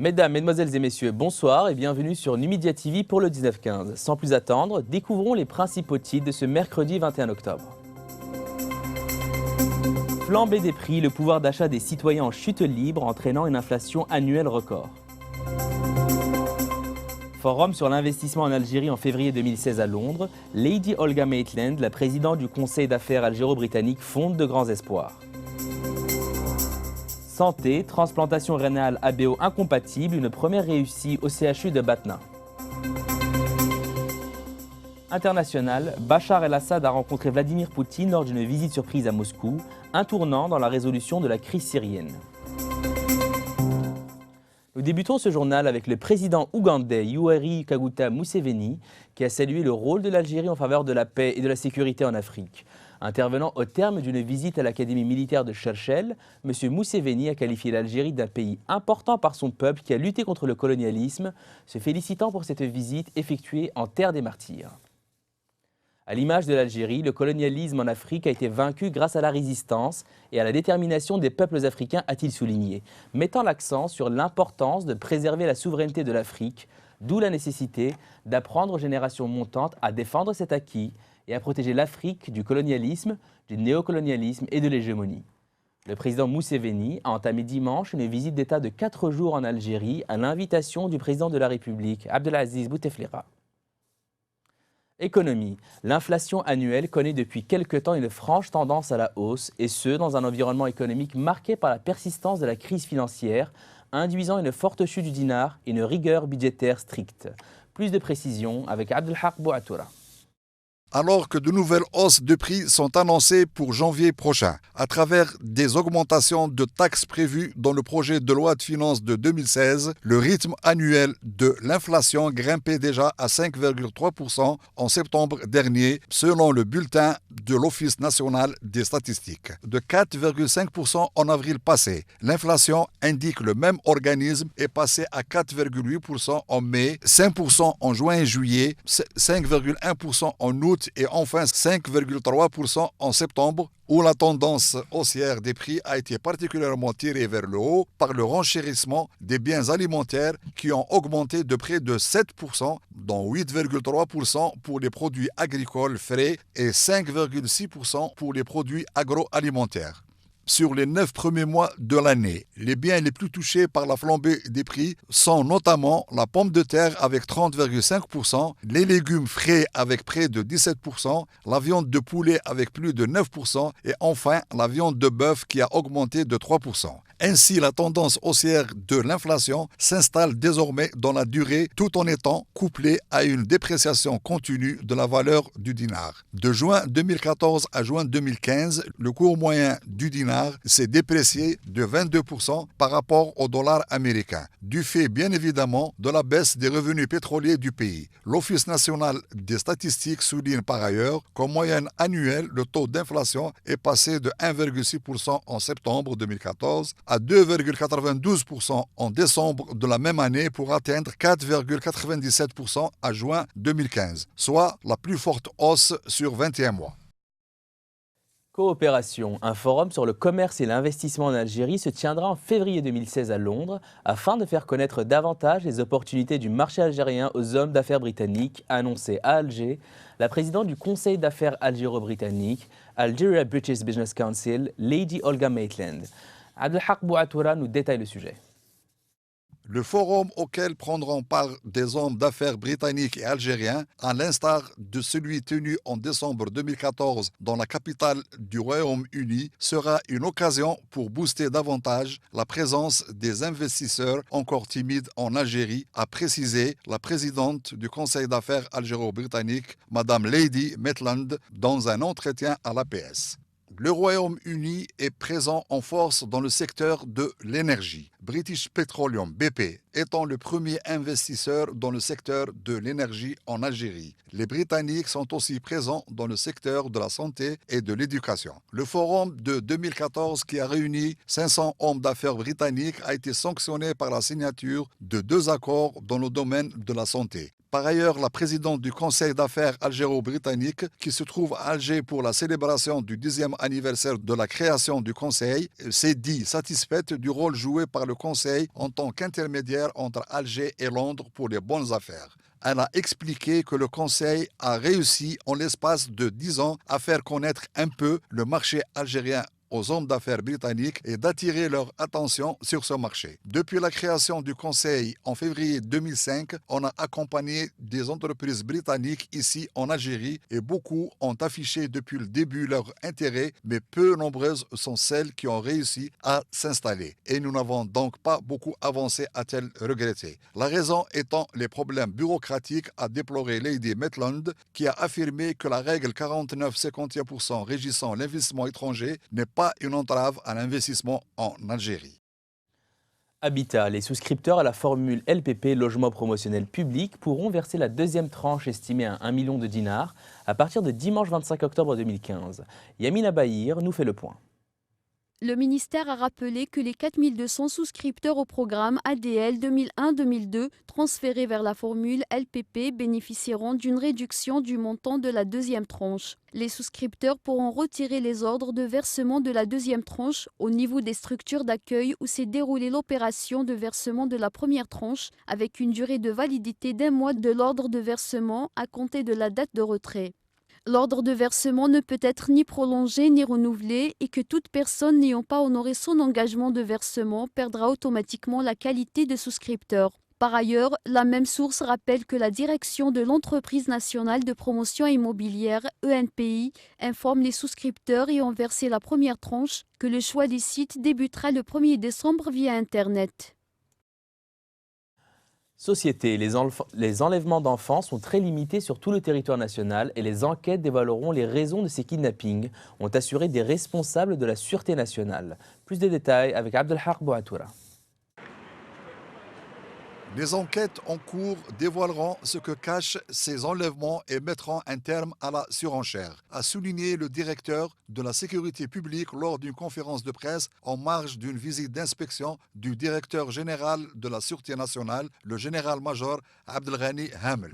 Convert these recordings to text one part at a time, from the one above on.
Mesdames, Mesdemoiselles et Messieurs, bonsoir et bienvenue sur Numidia TV pour le 19-15. Sans plus attendre, découvrons les principaux titres de ce mercredi 21 octobre. Flambée des prix, le pouvoir d'achat des citoyens en chute libre entraînant une inflation annuelle record. Forum sur l'investissement en Algérie en février 2016 à Londres, Lady Olga Maitland, la présidente du Conseil d'affaires algéro-britannique, fonde de grands espoirs. Santé, transplantation rénale ABO incompatible, une première réussie au CHU de Batna. International, Bachar el-Assad a rencontré Vladimir Poutine lors d'une visite surprise à Moscou, un tournant dans la résolution de la crise syrienne. Nous débutons ce journal avec le président ougandais Yoweri Kaguta Museveni qui a salué le rôle de l'Algérie en faveur de la paix et de la sécurité en Afrique. Intervenant au terme d'une visite à l'Académie militaire de Cherchell, M. Museveni a qualifié l'Algérie d'un pays important par son peuple qui a lutté contre le colonialisme, se félicitant pour cette visite effectuée en terre des martyrs. À l'image de l'Algérie, le colonialisme en Afrique a été vaincu grâce à la résistance et à la détermination des peuples africains, a-t-il souligné, mettant l'accent sur l'importance de préserver la souveraineté de l'Afrique, d'où la nécessité d'apprendre aux générations montantes à défendre cet acquis et à protéger l'Afrique du colonialisme, du néocolonialisme et de l'hégémonie. Le président Museveni a entamé dimanche une visite d'État de 4 jours en Algérie à l'invitation du président de la République, Abdelaziz Bouteflika. Économie. L'inflation annuelle connaît depuis quelque temps une franche tendance à la hausse, et ce, dans un environnement économique marqué par la persistance de la crise financière, induisant une forte chute du dinar et une rigueur budgétaire stricte. Plus de précisions avec Abdelhak Bouatoura. Alors que de nouvelles hausses de prix sont annoncées pour janvier prochain, à travers des augmentations de taxes prévues dans le projet de loi de finances de 2016, le rythme annuel de l'inflation grimpait déjà à 5,3% en septembre dernier, selon le bulletin de l'Office national des statistiques. De 4,5% en avril passé, l'inflation, indique le même organisme, est passée à 4,8% en mai, 5% en juin et juillet, 5,1% en août et enfin 5,3% en septembre, où la tendance haussière des prix a été particulièrement tirée vers le haut par le renchérissement des biens alimentaires qui ont augmenté de près de 7%, dont 8,3% pour les produits agricoles frais et 5,6% pour les produits agroalimentaires. Sur les 9 premiers mois de l'année, les biens les plus touchés par la flambée des prix sont notamment la pomme de terre avec 30,5%, les légumes frais avec près de 17%, la viande de poulet avec plus de 9% et enfin la viande de bœuf qui a augmenté de 3%. Ainsi, la tendance haussière de l'inflation s'installe désormais dans la durée tout en étant couplée à une dépréciation continue de la valeur du dinar. De juin 2014 à juin 2015, le cours moyen du dinar s'est déprécié de 22% par rapport au dollar américain, du fait bien évidemment de la baisse des revenus pétroliers du pays. L'Office national des statistiques souligne par ailleurs qu'en moyenne annuelle, le taux d'inflation est passé de 1,6% en septembre 2014 à 2,92% en décembre de la même année pour atteindre 4,97% à juin 2015, soit la plus forte hausse sur 21 mois. Coopération. Un forum sur le commerce et l'investissement en Algérie se tiendra en février 2016 à Londres afin de faire connaître davantage les opportunités du marché algérien aux hommes d'affaires britanniques, a annoncé à Alger la présidente du Conseil d'affaires algéro-britannique, Algeria British Business Council, Lady Olga Maitland. Abdelhak Bouatoura nous détaille le sujet. Le forum auquel prendront part des hommes d'affaires britanniques et algériens, à l'instar de celui tenu en décembre 2014 dans la capitale du Royaume-Uni, sera une occasion pour booster davantage la présence des investisseurs encore timides en Algérie, a précisé la présidente du Conseil d'affaires algéro-britannique, Madame Lady Maitland, dans un entretien à l'APS. Le Royaume-Uni est présent en force dans le secteur de l'énergie. British Petroleum, BP, étant le premier investisseur dans le secteur de l'énergie en Algérie. Les Britanniques sont aussi présents dans le secteur de la santé et de l'éducation. Le forum de 2014 qui a réuni 500 hommes d'affaires britanniques a été sanctionné par la signature de 2 accords dans le domaine de la santé. Par ailleurs, la présidente du Conseil d'affaires algéro-britannique, qui se trouve à Alger pour la célébration du 10e anniversaire de la création du Conseil, s'est dit satisfaite du rôle joué par le Conseil en tant qu'intermédiaire entre Alger et Londres pour les bonnes affaires. Elle a expliqué que le Conseil a réussi en l'espace de 10 ans à faire connaître un peu le marché algérien aux hommes d'affaires britanniques et d'attirer leur attention sur ce marché. Depuis la création du Conseil en février 2005, on a accompagné des entreprises britanniques ici en Algérie et beaucoup ont affiché depuis le début leur intérêt, mais peu nombreuses sont celles qui ont réussi à s'installer. Et nous n'avons donc pas beaucoup avancé, a-t-elle regretté. La raison étant les problèmes bureaucratiques, a déploré Lady Maitland, qui a affirmé que la règle 49-51% régissant l'investissement étranger n'est pas une entrave à l'investissement en Algérie. Habitat, les souscripteurs à la formule LPP, logement promotionnel public, pourront verser la deuxième tranche estimée à 1 million de dinars à partir de dimanche 25 octobre 2015. Yamina Bahir nous fait le point. Le ministère a rappelé que les 4200 souscripteurs au programme ADL 2001-2002 transférés vers la formule LPP bénéficieront d'une réduction du montant de la deuxième tranche. Les souscripteurs pourront retirer les ordres de versement de la deuxième tranche au niveau des structures d'accueil où s'est déroulée l'opération de versement de la première tranche avec une durée de validité d'1 mois de l'ordre de versement à compter de la date de retrait. L'ordre de versement ne peut être ni prolongé ni renouvelé et que toute personne n'ayant pas honoré son engagement de versement perdra automatiquement la qualité de souscripteur. Par ailleurs, la même source rappelle que la direction de l'entreprise nationale de promotion immobilière, ENPI, informe les souscripteurs ayant versé la première tranche que le choix des sites débutera le 1er décembre via Internet. Société, les enlèvements d'enfants sont très limités sur tout le territoire national et les enquêtes dévoileront les raisons de ces kidnappings, ont assuré des responsables de la Sûreté nationale. Plus de détails avec Abdelhak Bouatoura. Les enquêtes en cours dévoileront ce que cachent ces enlèvements et mettront un terme à la surenchère, a souligné le directeur de la sécurité publique lors d'une conférence de presse en marge d'une visite d'inspection du directeur général de la Sûreté nationale, le général-major Abdelghani Hamel.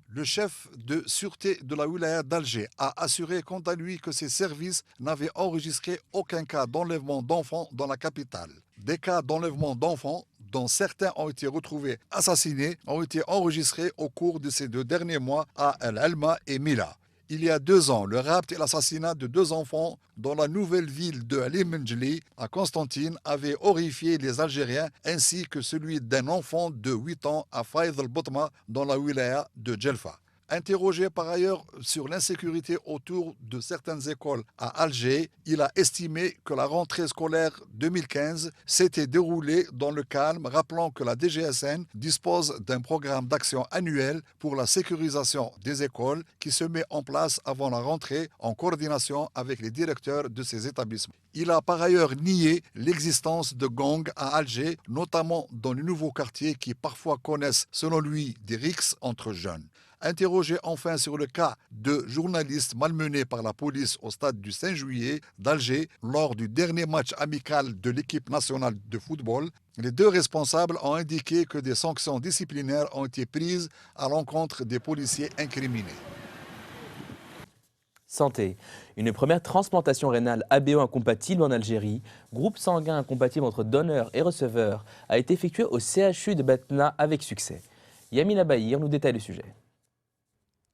Le chef de sûreté de la wilaya d'Alger a assuré quant à lui que ses services n'avaient enregistré aucun cas d'enlèvement d'enfants dans la capitale. Des cas d'enlèvement d'enfants, dont certains ont été retrouvés assassinés, ont été enregistrés au cours de ces 2 derniers mois à El Alma et Mila. Il y a 2 ans, le rapt et l'assassinat de 2 enfants dans la nouvelle ville de Ali Menjli, à Constantine, avait horrifié les Algériens, ainsi que celui d'un enfant de 8 ans à Faïd al-Botma dans la wilaya de Djelfa. Interrogé par ailleurs sur l'insécurité autour de certaines écoles à Alger, il a estimé que la rentrée scolaire 2015 s'était déroulée dans le calme, rappelant que la DGSN dispose d'un programme d'action annuel pour la sécurisation des écoles qui se met en place avant la rentrée en coordination avec les directeurs de ces établissements. Il a par ailleurs nié l'existence de gangs à Alger, notamment dans les nouveaux quartiers qui parfois connaissent, selon lui, des rixes entre jeunes. Interrogé enfin sur le cas de journalistes malmenés par la police au stade du 5 juillet d'Alger lors du dernier match amical de l'équipe nationale de football, les 2 responsables ont indiqué que des sanctions disciplinaires ont été prises à l'encontre des policiers incriminés. Santé. Une première transplantation rénale ABO incompatible en Algérie, groupe sanguin incompatible entre donneur et receveur, a été effectuée au CHU de Batna avec succès. Yamina Bahir nous détaille le sujet.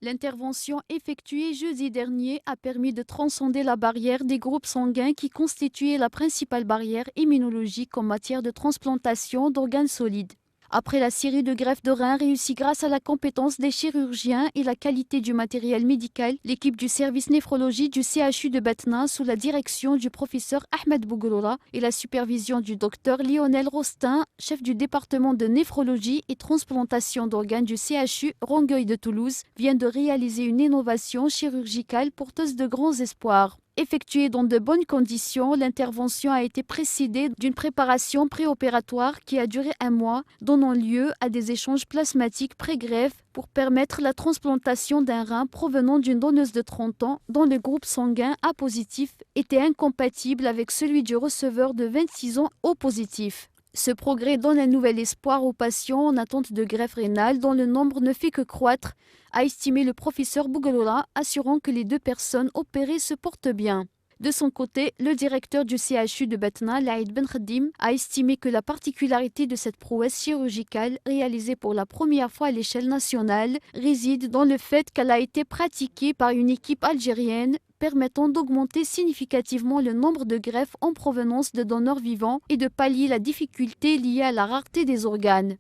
L'intervention effectuée jeudi dernier a permis de transcender la barrière des groupes sanguins qui constituaient la principale barrière immunologique en matière de transplantation d'organes solides. Après la série de greffes de reins réussie grâce à la compétence des chirurgiens et la qualité du matériel médical, l'équipe du service néphrologie du CHU de Batna, sous la direction du professeur Ahmed Bougroura et la supervision du docteur Lionel Rostin, chef du département de néphrologie et transplantation d'organes du CHU Rangueil de Toulouse, vient de réaliser une innovation chirurgicale porteuse de grands espoirs. Effectuée dans de bonnes conditions, l'intervention a été précédée d'une préparation préopératoire qui a duré 1 mois, donnant lieu à des échanges plasmatiques pré-greffe pour permettre la transplantation d'un rein provenant d'une donneuse de 30 ans dont le groupe sanguin A positif était incompatible avec celui du receveur de 26 ans O positif. Ce progrès donne un nouvel espoir aux patients en attente de greffe rénale dont le nombre ne fait que croître, a estimé le professeur Bougaloura, assurant que les 2 personnes opérées se portent bien. De son côté, le directeur du CHU de Batna, Laïd Ben Khadim, a estimé que la particularité de cette prouesse chirurgicale réalisée pour la première fois à l'échelle nationale réside dans le fait qu'elle a été pratiquée par une équipe algérienne permettant d'augmenter significativement le nombre de greffes en provenance de donneurs vivants et de pallier la difficulté liée à la rareté des organes.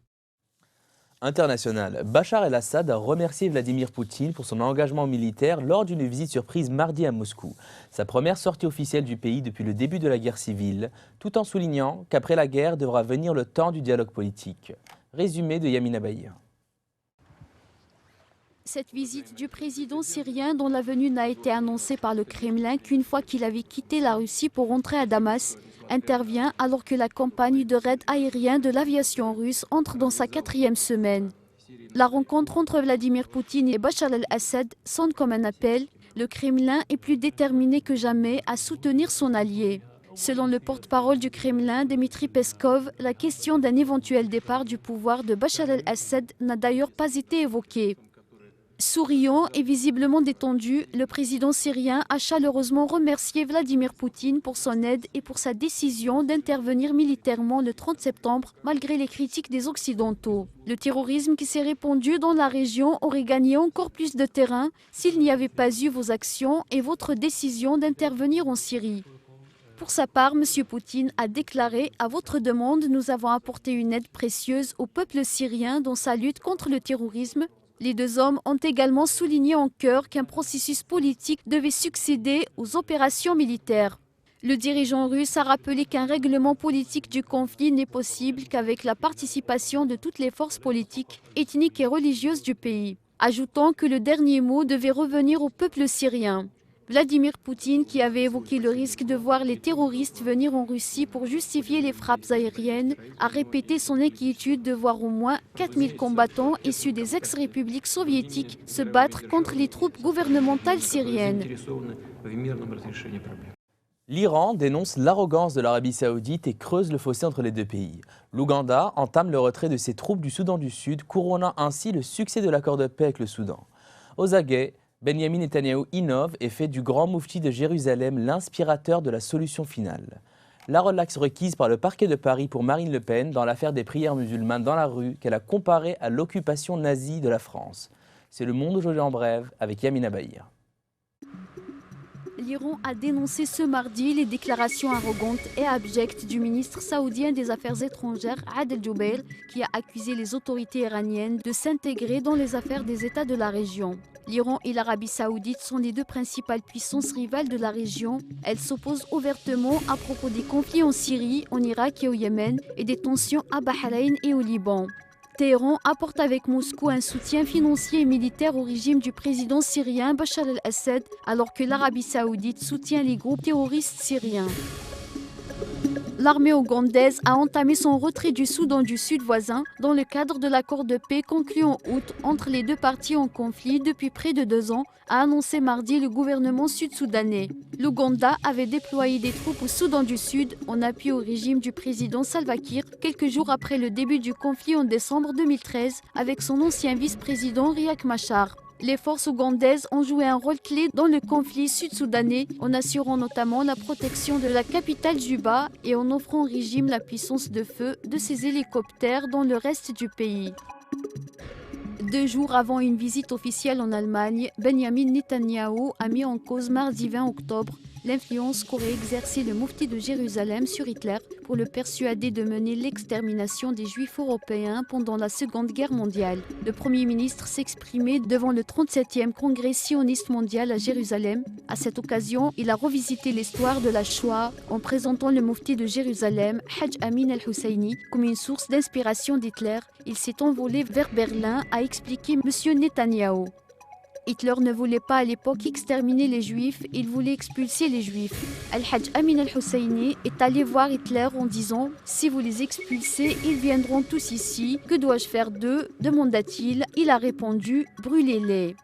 International, Bachar el-Assad a remercié Vladimir Poutine pour son engagement militaire lors d'une visite surprise mardi à Moscou, sa première sortie officielle du pays depuis le début de la guerre civile, tout en soulignant qu'après la guerre devra venir le temps du dialogue politique. Résumé de Yamina Bahir. Cette visite du président syrien, dont la venue n'a été annoncée par le Kremlin qu'une fois qu'il avait quitté la Russie pour rentrer à Damas, intervient alors que la campagne de raid aérien de l'aviation russe entre dans sa 4e semaine. La rencontre entre Vladimir Poutine et Bachar el-Assad sonne comme un appel. Le Kremlin est plus déterminé que jamais à soutenir son allié. Selon le porte-parole du Kremlin, Dmitri Peskov, la question d'un éventuel départ du pouvoir de Bachar el-Assad n'a d'ailleurs pas été évoquée. Souriant et visiblement détendu, le président syrien a chaleureusement remercié Vladimir Poutine pour son aide et pour sa décision d'intervenir militairement le 30 septembre malgré les critiques des Occidentaux. Le terrorisme qui s'est répandu dans la région aurait gagné encore plus de terrain s'il n'y avait pas eu vos actions et votre décision d'intervenir en Syrie. Pour sa part, M. Poutine a déclaré « À votre demande, nous avons apporté une aide précieuse au peuple syrien dans sa lutte contre le terrorisme ». Les 2 hommes ont également souligné en chœur qu'un processus politique devait succéder aux opérations militaires. Le dirigeant russe a rappelé qu'un règlement politique du conflit n'est possible qu'avec la participation de toutes les forces politiques, ethniques et religieuses du pays, ajoutant que le dernier mot devait revenir au peuple syrien. Vladimir Poutine, qui avait évoqué le risque de voir les terroristes venir en Russie pour justifier les frappes aériennes, a répété son inquiétude de voir au moins 4000 combattants issus des ex-républiques soviétiques se battre contre les troupes gouvernementales syriennes. L'Iran dénonce l'arrogance de l'Arabie Saoudite et creuse le fossé entre les 2 pays. L'Ouganda entame le retrait de ses troupes du Soudan du Sud, couronnant ainsi le succès de l'accord de paix avec le Soudan. Aux aguets, Benyamin Netanyahou innove et fait du grand moufti de Jérusalem l'inspirateur de la solution finale. La relaxe requise par le parquet de Paris pour Marine Le Pen dans l'affaire des prières musulmanes dans la rue qu'elle a comparée à l'occupation nazie de la France. C'est Le Monde aujourd'hui en brève avec Yamina Bahir. L'Iran a dénoncé ce mardi les déclarations arrogantes et abjectes du ministre saoudien des Affaires étrangères Adel Jubeir, qui a accusé les autorités iraniennes de s'intégrer dans les affaires des États de la région. L'Iran et l'Arabie saoudite sont les 2 principales puissances rivales de la région. Elles s'opposent ouvertement à propos des conflits en Syrie, en Irak et au Yémen et des tensions à Bahreïn et au Liban. Téhéran apporte avec Moscou un soutien financier et militaire au régime du président syrien Bachar el-Assad, alors que l'Arabie saoudite soutient les groupes terroristes syriens. L'armée ougandaise a entamé son retrait du Soudan du Sud voisin dans le cadre de l'accord de paix conclu en août entre les 2 parties en conflit depuis près de 2 ans, a annoncé mardi le gouvernement sud-soudanais. L'Ouganda avait déployé des troupes au Soudan du Sud en appui au régime du président Salva Kiir quelques jours après le début du conflit en décembre 2013 avec son ancien vice-président Riek Machar. Les forces ougandaises ont joué un rôle clé dans le conflit sud-soudanais en assurant notamment la protection de la capitale Juba et en offrant au régime la puissance de feu de ses hélicoptères dans le reste du pays. 2 jours avant une visite officielle en Allemagne, Benyamin Netanyahou a mis en cause mardi 20 octobre l'influence qu'aurait exercé le moufti de Jérusalem sur Hitler pour le persuader de mener l'extermination des Juifs européens pendant la Seconde Guerre mondiale. Le Premier ministre s'exprimait devant le 37e Congrès sioniste mondial à Jérusalem. À cette occasion, il a revisité l'histoire de la Shoah en présentant le moufti de Jérusalem, Haj Amin al-Husseini, comme une source d'inspiration d'Hitler. Il s'est envolé vers Berlin, a expliqué M. Netanyahou. Hitler ne voulait pas à l'époque exterminer les Juifs, il voulait expulser les Juifs. Al-Hajj Amin al-Husseini est allé voir Hitler en disant « Si vous les expulsez, ils viendront tous ici. Que dois-je faire d'eux » demanda-t-il. Il a répondu « Brûlez-les ».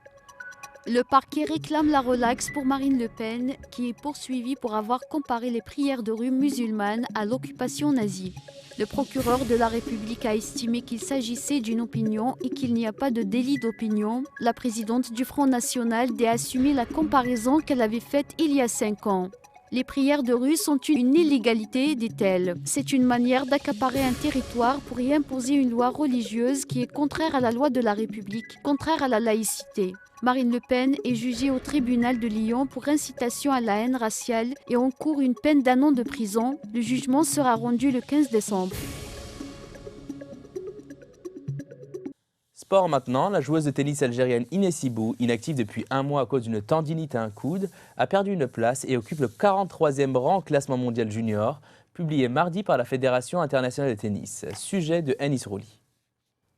Le parquet réclame la relaxe pour Marine Le Pen, qui est poursuivie pour avoir comparé les prières de rue musulmanes à l'occupation nazie. Le procureur de la République a estimé qu'il s'agissait d'une opinion et qu'il n'y a pas de délit d'opinion. La présidente du Front National a assumé la comparaison qu'elle avait faite il y a 5 ans. Les prières de rue sont une illégalité, dit-elle. C'est une manière d'accaparer un territoire pour y imposer une loi religieuse qui est contraire à la loi de la République, contraire à la laïcité. Marine Le Pen est jugée au tribunal de Lyon pour incitation à la haine raciale et encourt une peine d'1 an de prison. Le jugement sera rendu le 15 décembre. Sport maintenant, la joueuse de tennis algérienne Inès Ibou, inactive depuis 1 mois à cause d'une tendinite à un coude, a perdu une place et occupe le 43e rang au classement mondial junior, publié mardi par la Fédération internationale de tennis. Sujet de Enis Rouli.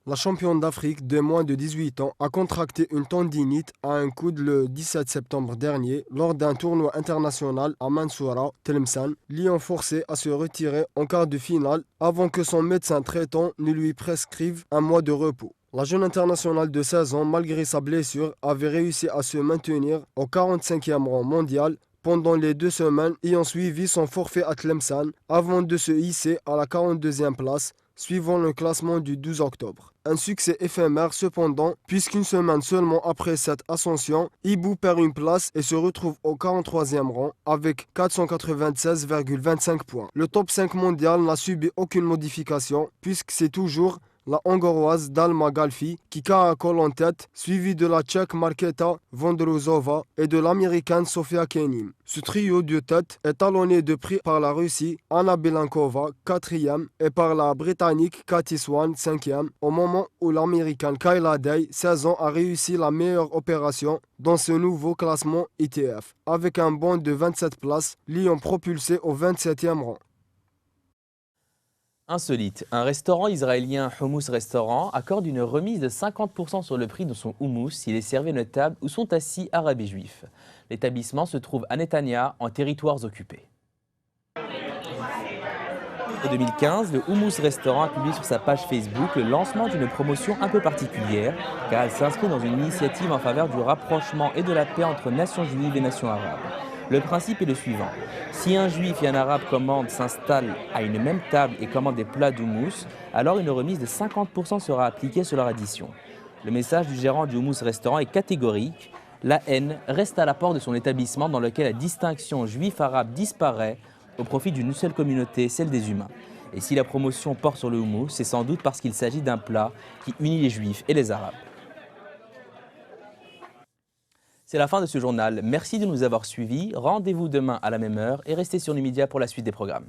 La championne d'Afrique de moins de 18 ans a contracté une tendinite à un coude le 17 septembre dernier lors d'un tournoi international à Mansoura, Tlemcen, l'ayant forcé à se retirer en quart de finale avant que son médecin traitant ne lui prescrive 1 mois de repos. La jeune internationale de 16 ans, malgré sa blessure, avait réussi à se maintenir au 45e rang mondial pendant les 2 semaines ayant suivi son forfait à Tlemcen avant de se hisser à la 42e place, suivant le classement du 12 octobre. Un succès éphémère cependant, puisqu'une semaine seulement après cette ascension, Ibou perd une place et se retrouve au 43e rang avec 496,25 points. Le top 5 mondial n'a subi aucune modification, puisque c'est toujours la Hongroise Dalma Galfi qui caracole en tête, suivie de la Tchèque Markéta Vondrousova et de l'Américaine Sofia Kenin. Ce trio de tête est talonné de prix par la Russie Anna Belankova, 4e, et par la Britannique Katie Swan, 5e, au moment où l'Américaine Kayla Day, 16 ans, a réussi la meilleure opération dans ce nouveau classement ITF, avec un bond de 27 places, l'ayant propulsé au 27e rang. Insolite, un restaurant israélien Hummus Restaurant accorde une remise de 50% sur le prix de son houmous s'il est servi à une table où sont assis arabes et juifs. L'établissement se trouve à Netanya, en territoires occupés. En 2015, le Hummus Restaurant a publié sur sa page Facebook le lancement d'une promotion un peu particulière, car elle s'inscrit dans une initiative en faveur du rapprochement et de la paix entre nations juives et nations arabes. Le principe est le suivant. Si un juif et un arabe s'installent à une même table et commandent des plats d'houmous, alors une remise de 50% sera appliquée sur leur addition. Le message du gérant du Hummus Restaurant est catégorique. La haine reste à la porte de son établissement dans lequel la distinction juif-arabe disparaît au profit d'une seule communauté, celle des humains. Et si la promotion porte sur le houmous, c'est sans doute parce qu'il s'agit d'un plat qui unit les juifs et les arabes. C'est la fin de ce journal. Merci de nous avoir suivis. Rendez-vous demain à la même heure et restez sur Numidia pour la suite des programmes.